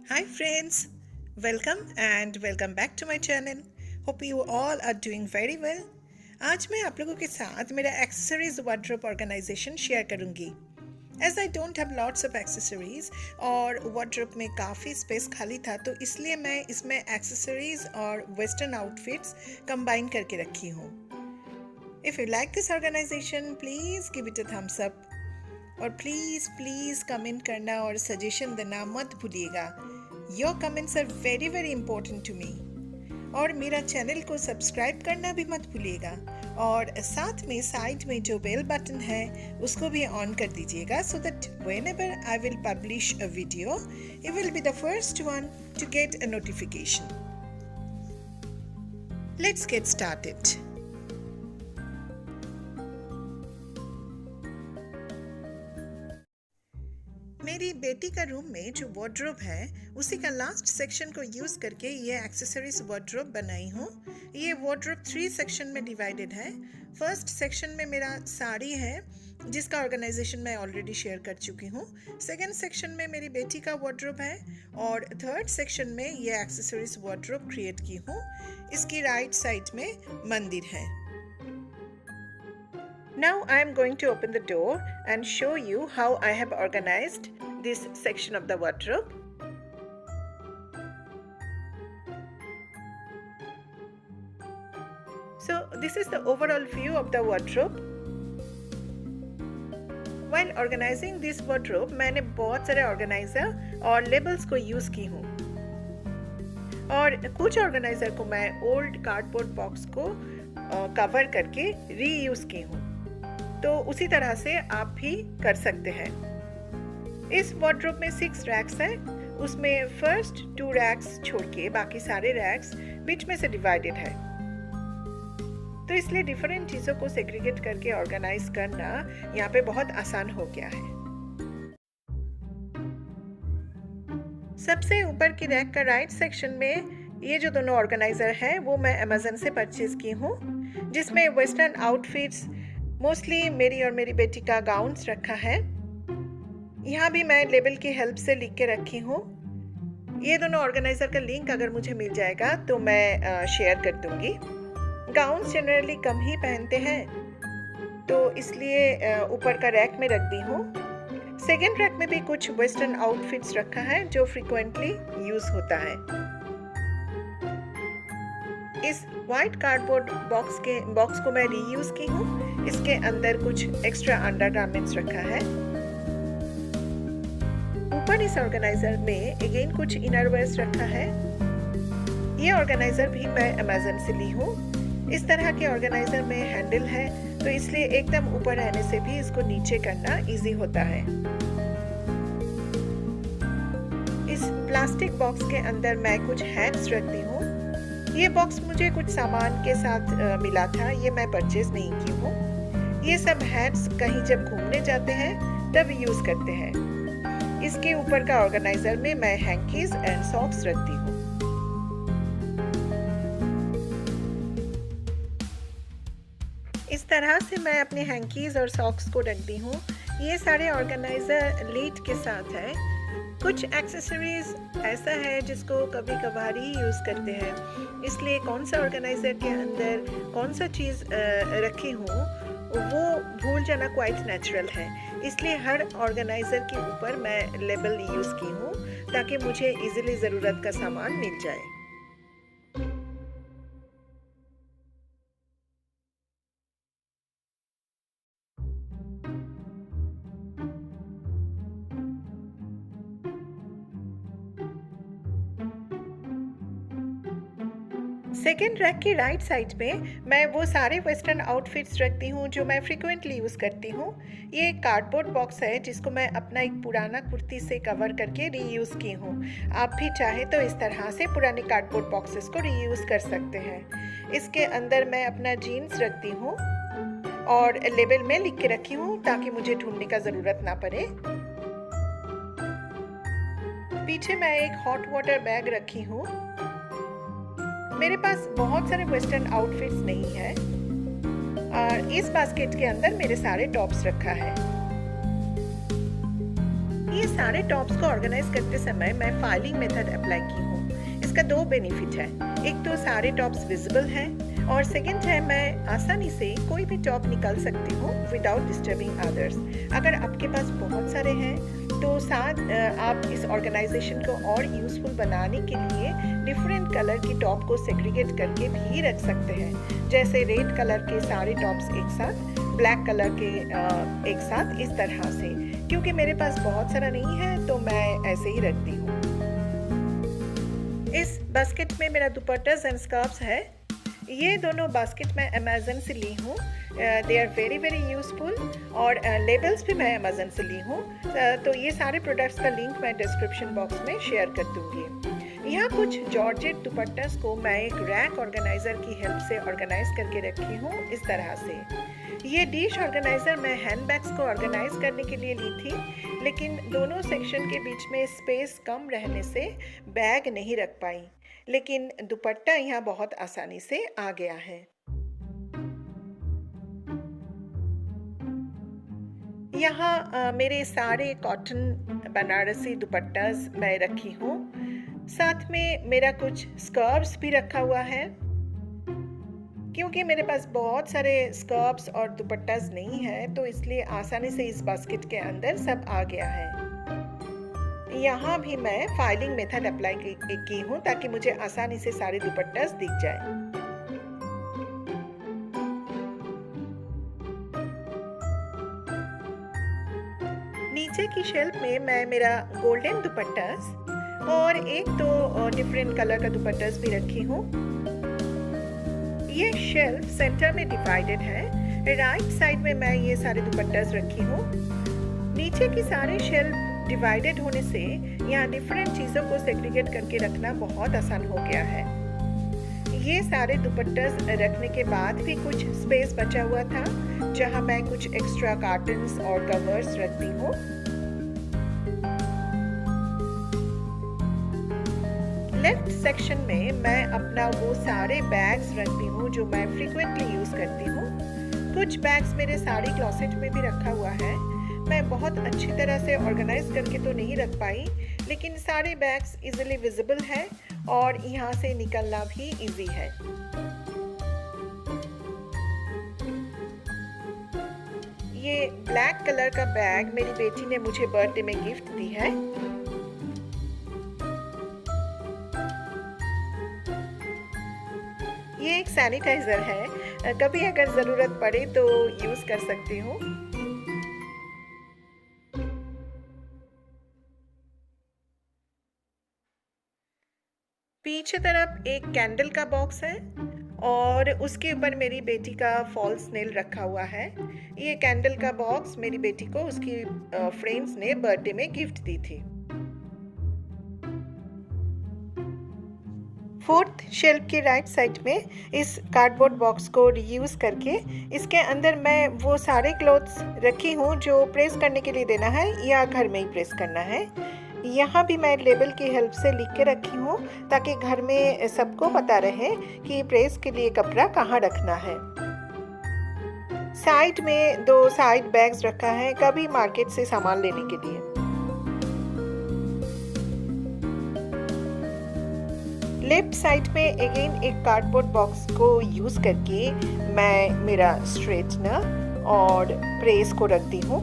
Hi friends, welcome back to my channel. Hope you all are doing very well. आज मैं आप लोगों के साथ मेरा एक्सेसरीज वार्डरोब ऑर्गेनाइजेशन शेयर करूंगी. As I don't have lots of accessories और वार्डरोब में काफ़ी स्पेस खाली था तो इसलिए मैं इसमें एक्सेसरीज और वेस्टर्न आउटफिट्स कंबाइन करके रखी हूँ. If you like this organization, please give it a thumbs up. और प्लीज़ कमेंट करना और सजेशन देना मत भूलिएगा. Your comments are very very important to me. और मेरा चैनल को सब्सक्राइब करना भी मत भूलिएगा और साथ में साइड में जो बेल बटन है उसको भी ऑन कर दीजिएगा so that whenever I will publish a video, you will be the first one to get a notification. Let's get started. मेरी बेटी का रूम में जो वार्डरोब है उसी का लास्ट सेक्शन को यूज़ करके ये एक्सेसरीज वार्डरोब बनाई हूँ. ये वार्डरोब 3 सेक्शन में डिवाइडेड है. फर्स्ट सेक्शन में मेरा साड़ी है जिसका ऑर्गेनाइजेशन मैं ऑलरेडी शेयर कर चुकी हूँ. सेकेंड सेक्शन में मेरी बेटी का वार्डरोब है और थर्ड सेक्शन में ये एक्सेसरीज वार्डरोब क्रिएट की हूँ. इसकी राइट साइड में मंदिर है. Now I am going to open the door and show you how I have organized this section of the wardrobe. So this is the overall view of the wardrobe. While organizing this wardrobe, मैंने बहुत सारे organiser और labels को use की हूँ और कुछ organiser को मैं ओल्ड कार्डबोर्ड बॉक्स को कवर करके रीयूज़ की हूँ. तो उसी तरह से आप भी कर सकते हैं. इस वार्डरोब में 6 रैक्स हैं. उसमें फर्स्ट 2 रैक्स छोड़ के बाकी सारे रैक्स बीच में से डिवाइडेड है. तो इसलिए डिफरेंट चीज़ों को सेग्रीगेट करके ऑर्गेनाइज करना यहाँ पे बहुत आसान हो गया है. सबसे ऊपर की रैक का राइट सेक्शन में ये जो दोनों ऑर्गेनाइजर हैं वो मैं अमेज़न से परचेज की हूँ, जिसमें वेस्टर्न आउटफिट्स मोस्टली मेरी और मेरी बेटी का गाउन्स रखा है. यहाँ भी मैं लेबल की हेल्प से लिख के रखी हूँ. ये दोनों ऑर्गेनाइजर का लिंक अगर मुझे मिल जाएगा तो मैं शेयर कर दूँगी. गाउन्स जनरली कम ही पहनते हैं तो इसलिए ऊपर का रैक में रख दी हूँ. सेकेंड रैक में भी कुछ वेस्टर्न आउटफिट्स रखा है जो फ्रिक्वेंटली यूज़ होता है. इस वाइट कार्डबोर्ड बॉक्स को मैं रीयूज़ की हूँ. इसके अंदर कुछ एक्स्ट्रा अंडरगारमेंट्स रखा है. ऊपर इस ऑर्गेनाइजर में अगेन कुछ इनरवेयर्स रखा है. ये ऑर्गेनाइजर भी मैं अमेज़न से ली हूँ. इस तरह के ऑर्गेनाइजर में हैंडल है तो इसलिए एकदम ऊपर रहने से भी इसको नीचे करना इजी होता है. इस प्लास्टिक बॉक्स के अंदर मैं कुछ हैट्स रखती हूँ. ये बॉक्स मुझे कुछ सामान के साथ मिला था, ये मैं परचेज नहीं की हूँ. ये सब हैट्स कहीं जब घूमने जाते हैं तब यूज़ करते हैं. इसके ऊपर का ऑर्गेनाइजर में मैं हैंकीज एंड सॉक्स रखती हूँ. इस तरह से मैं अपने हैंकीज और सॉक्स को रखती हूँ. ये सारे ऑर्गेनाइजर लीड के साथ है. कुछ एक्सेसरीज ऐसा है जिसको कभी कभार ही यूज़ करते हैं, इसलिए कौन सा ऑर्गेनाइजर के अंदर कौन सा चीज़ रखी हूँ वो भूल जाना क्वाइट नेचुरल है. इसलिए हर ऑर्गेनाइजर के ऊपर मैं लेबल यूज़ की हूँ ताकि मुझे इजीली ज़रूरत का सामान मिल जाए. सेकेंड रैक की राइट साइड में मैं वो सारे वेस्टर्न आउटफिट्स रखती हूँ जो मैं फ्रिक्वेंटली यूज़ करती हूँ. ये एक कार्डबोर्ड बॉक्स है जिसको मैं अपना एक पुराना कुर्ती से कवर करके रीयूज़ की हूँ. आप भी चाहे तो इस तरह से पुराने कार्डबोर्ड बॉक्सेस को रीयूज़ कर सकते हैं. इसके अंदर मैं अपना जीन्स रखती हूँ और लेबल में लिख के रखी हूँ ताकि मुझे ढूंढने का ज़रूरत ना पड़े. पीछे मैं एक हॉट वाटर बैग रखी हूँ. मेरे पास बहुत सारे वेस्टर्न आउटफिट्स नहीं है और इस बास्केट के अंदर मेरे सारे टॉप्स रखा है. ये सारे टॉप्स को ऑर्गेनाइज करते समय मैं फाइलिंग मेथड अप्लाई की हूँ। इसका दो बेनिफिट है, एक तो सारे टॉप्स विजिबल हैं और सेकंड है मैं आसानी से कोई भी टॉप निकाल सकती हूँ विदाउट डिस्टर्बिंग अदर्स। अगर आपके पास बहुत सारे हैं तो साथ आप इस ऑर्गेनाइजेशन को और यूज़फुल बनाने के लिए डिफरेंट कलर की टॉप को सेग्रीगेट करके भी रख सकते हैं, जैसे रेड कलर के सारे टॉप्स एक साथ, ब्लैक कलर के एक साथ, इस तरह से। क्योंकि मेरे पास बहुत सारा नहीं है तो मैं ऐसे ही रखती हूँ। इस बास्केट में मेरा दुपट्टास एंड स्कार्फ्स है। ये दोनों बास्केट मैं अमेज़न से ली हूँ। They are very very useful और लेबल्स भी मैं अमेज़न से ली हूँ। तो ये सारे प्रोडक्ट्स का लिंक मैं डिस्क्रिप्शन बॉक्स में शेयर कर दूँगी। यहाँ कुछ जॉर्जेट दुपट्टास को मैं एक रैक ऑर्गेनाइज़र की हेल्प से ऑर्गेनाइज करके रखी हूँ इस तरह से। ये डिश ऑर्गेनाइज़र मैं हैंडबैग्स को ऑर्गेनाइज करने के लिए ली थी, लेकिन दोनों सेक्शन के बीच में स्पेस कम रहने से बैग नहीं रख पाई, लेकिन दुपट्टा यहाँ बहुत आसानी से आ गया है। यहाँ मेरे सारे कॉटन बनारसी दुपट्टास मैं रखी हूँ। साथ में मेरा कुछ स्कार्फ्स भी रखा हुआ है। क्योंकि मेरे पास बहुत सारे स्कार्फ्स और दुपट्टास नहीं है तो इसलिए आसानी से इस बास्केट के अंदर सब आ गया है। यहाँ भी मैं फाइलिंग मेथड अप्लाई की हूँ ताकि मुझे आसानी से सारे दुपट्टास दिख जाए। नीचे की शेल्फ में मैं मेरा गोल्डन दुपट्टास और एक दो डिफरेंट कलर का दुपट्टास भी रखी हूँ। ये शेल्फ सेंटर में डिवाइडेड है। राइट साइड में मैं ये सारे दुपट्टास रखी हूँ। नीचे की सारे शेल्फ डिवाइडेड होने से यहाँ डिफरेंट चीज़ों को सेग्रीगेट करके रखना बहुत आसान हो गया है। ये सारे दुपट्टास रखने के बाद भी कुछ स्पेस बचा हुआ था जहाँ मैं कुछ एक्स्ट्रा कार्टन्स और कवर्स रखती हूँ। लेफ्ट सेक्शन में मैं अपना वो सारे बैग्स रखती हूँ जो मैं फ्रीक्वेंटली यूज़ करती हूँ। कुछ बैग्स मेरे साड़ी क्लोसेट में भी रखा हुआ है। मैं बहुत अच्छी तरह से ऑर्गेनाइज करके तो नहीं रख पाई, लेकिन सारे बैग्स इजीली विजिबल है और यहाँ से निकलना भी इजी है। ये ब्लैक कलर का बैग मेरी बेटी ने मुझे बर्थडे में गिफ्ट दी है। ये एक सैनिटाइजर है, कभी अगर ज़रूरत पड़े तो यूज़ कर सकती हूँ। पीछे तरफ एक कैंडल का बॉक्स है और उसके ऊपर मेरी बेटी का फॉल्स नेल रखा हुआ है। ये कैंडल का बॉक्स मेरी बेटी को उसकी फ्रेंड्स ने बर्थडे में गिफ्ट दी थी। फोर्थ शेल्फ के राइट साइड में इस कार्डबोर्ड बॉक्स को रीयूज करके इसके अंदर मैं वो सारे क्लोथ्स रखी हूँ जो प्रेस करने के लिए देना है या घर में ही प्रेस करना है। यहाँ भी मैं लेबल की हेल्प से लिख के रखी हूँ ताकि घर में सबको पता रहे कि प्रेस के लिए कपड़ा कहाँ रखना है। साइड में दो साइड बैग्स रखा है, कभी मार्केट से सामान लेने के लिए। लेफ्ट साइड में अगेन एक कार्डबोर्ड बॉक्स को यूज करके मैं मेरा स्ट्रेटनर और प्रेस को रखती हूँ।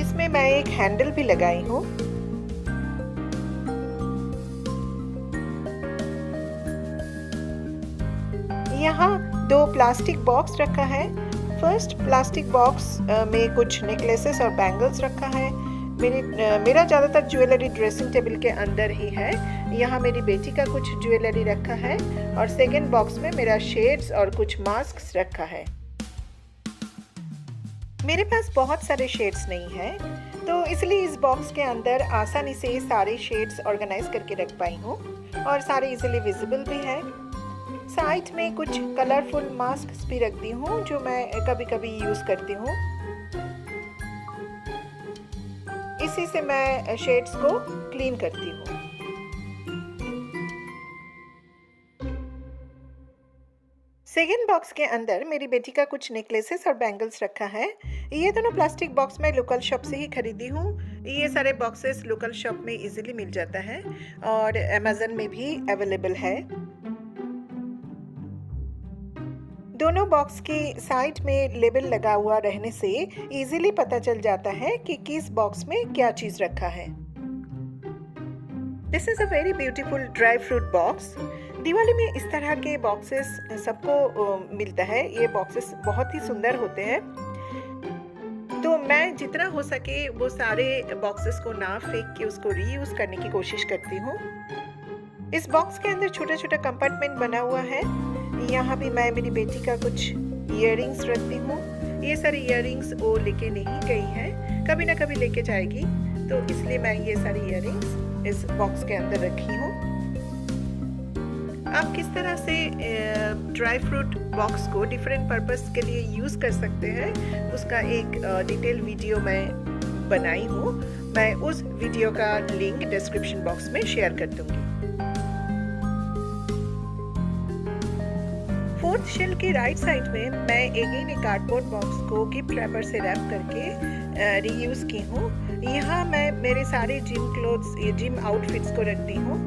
इसमें मैं एक हैंडल भी लगाई हूँ। यहाँ दो प्लास्टिक बॉक्स रखा है। फर्स्ट प्लास्टिक बॉक्स में कुछ नेकलेसेस और बैंगल्स रखा है। मेरा ज़्यादातर ज्वेलरी ड्रेसिंग टेबल के अंदर ही है। यहाँ मेरी बेटी का कुछ ज्वेलरी रखा है और सेकेंड बॉक्स में मेरा शेड्स और कुछ मास्क्स रखा है। मेरे पास बहुत सारे शेड्स नहीं है तो इसलिए इस बॉक्स के अंदर आसानी से सारे शेड्स ऑर्गेनाइज करके रख पाई हूँ और सारे इजीली विजिबल भी है। साइड में कुछ कलरफुल मास्क्स भी रखती हूँ जो मैं कभी कभी यूज़ करती हूँ। इसी से मैं शेड्स को क्लीन करती हूँ। सेकेंड बॉक्स के अंदर मेरी बेटी का कुछ नेकलेसेस और बैंगल्स रखा है। ये दोनों प्लास्टिक बॉक्स मैं लोकल शॉप से ही खरीदी हूँ। ये सारे बॉक्सेस लोकल शॉप में इजीली मिल जाता है और अमेज़न में भी अवेलेबल है। दोनों बॉक्स की साइड में लेबल लगा हुआ रहने से इजीली पता चल जाता है कि किस बॉक्स में क्या चीज़ रखा है। This is a very beautiful dry fruit box. Diwali में इस तरह के बॉक्सेस सबको मिलता है। ये बॉक्सेस बहुत ही सुंदर होते हैं, तो मैं जितना हो सके वो सारे बॉक्सेस को ना फेंक के उसको रीयूज़ करने की कोशिश करती हूँ। इस बॉक्स के अंदर छोटा छोटा कंपार्टमेंट बना हुआ है। यहाँ भी मैं मेरी बेटी का कुछ ईयररिंग्स रखती हूँ। ये सारे ईयररिंग्स वो लेके नहीं गई है, कभी ना कभी लेके जाएगी, तो इसलिए मैं ये सारी ईयररिंग्स इस बॉक्स के अंदर रखी हूँ। आप किस तरह से ड्राई फ्रूट बॉक्स को डिफरेंट पर्पस के लिए यूज़ कर सकते हैं उसका एक डिटेल वीडियो मैं बनाई हूँ। मैं उस वीडियो का लिंक डिस्क्रिप्शन बॉक्स में शेयर कर दूँगी। फोर्थ शेल्फ की राइट साइड में मैं अगेन एक कार्डबोर्ड बॉक्स को गिफ्ट रैपर से रैप करके रीयूज़ की हूँ। यहाँ मैं मेरे सारे जिम क्लोथ्स, जिम आउटफिट्स को रखती हूँ।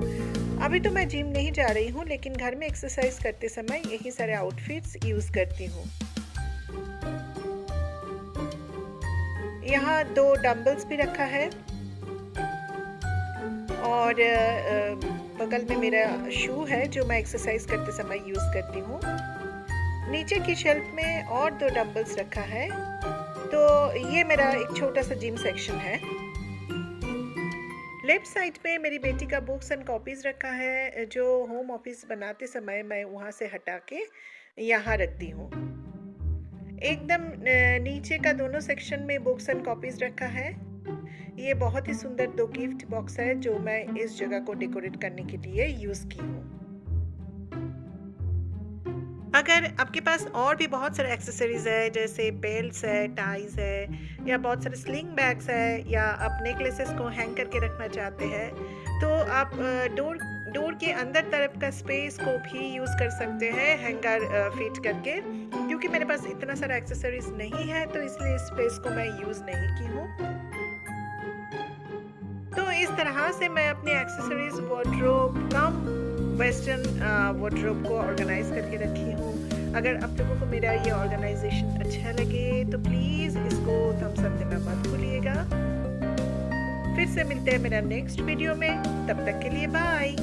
अभी तो मैं जिम नहीं जा रही हूँ, लेकिन घर में एक्सरसाइज करते समय यही सारे आउटफिट्स यूज़ करती हूँ। यहाँ 2 डंबल्स भी रखा है और बगल में मेरा शू है जो मैं एक्सरसाइज करते समय यूज़ करती हूँ। नीचे की शेल्फ में और 2 डंबल्स रखा है, तो ये मेरा एक छोटा सा जिम सेक्शन है। लेफ्ट साइड में मेरी बेटी का बुक्स एंड कॉपीज़ रखा है, जो होम ऑफिस बनाते समय मैं वहाँ से हटा के यहाँ रखती हूँ। एकदम नीचे का दोनों सेक्शन में बुक्स एंड कॉपीज़ रखा है। ये बहुत ही सुंदर 2 गिफ्ट बॉक्स है जो मैं इस जगह को डेकोरेट करने के लिए यूज़ की हूँ। अगर आपके पास और भी बहुत सारे एक्सेसरीज है, जैसे बेल्ट्स है, टाइज है, या बहुत सारे स्लिंग बैग्स है, या आप नेकलेसेस को हैंग करके रखना चाहते हैं, तो आप डोर के अंदर तरफ का स्पेस को भी यूज़ कर सकते हैं हैंगर फिट करके। क्योंकि मेरे पास इतना सारा एक्सेसरीज नहीं है, तो इसलिए इस स्पेस को मैं यूज़ नहीं की हूँ। तो इस तरह से मैं अपने एक्सेसरीज वार्डरोब कम वेस्टर्न वार्डरोब को ऑर्गेनाइज करके रखी हूँ। अगर आप लोगों को मेरा ये ऑर्गेनाइजेशन अच्छा लगे तो प्लीज़ इसको थम्स अप देना मत भूलिएगा। फिर से मिलते हैं मेरा नेक्स्ट वीडियो में, तब तक के लिए बाय।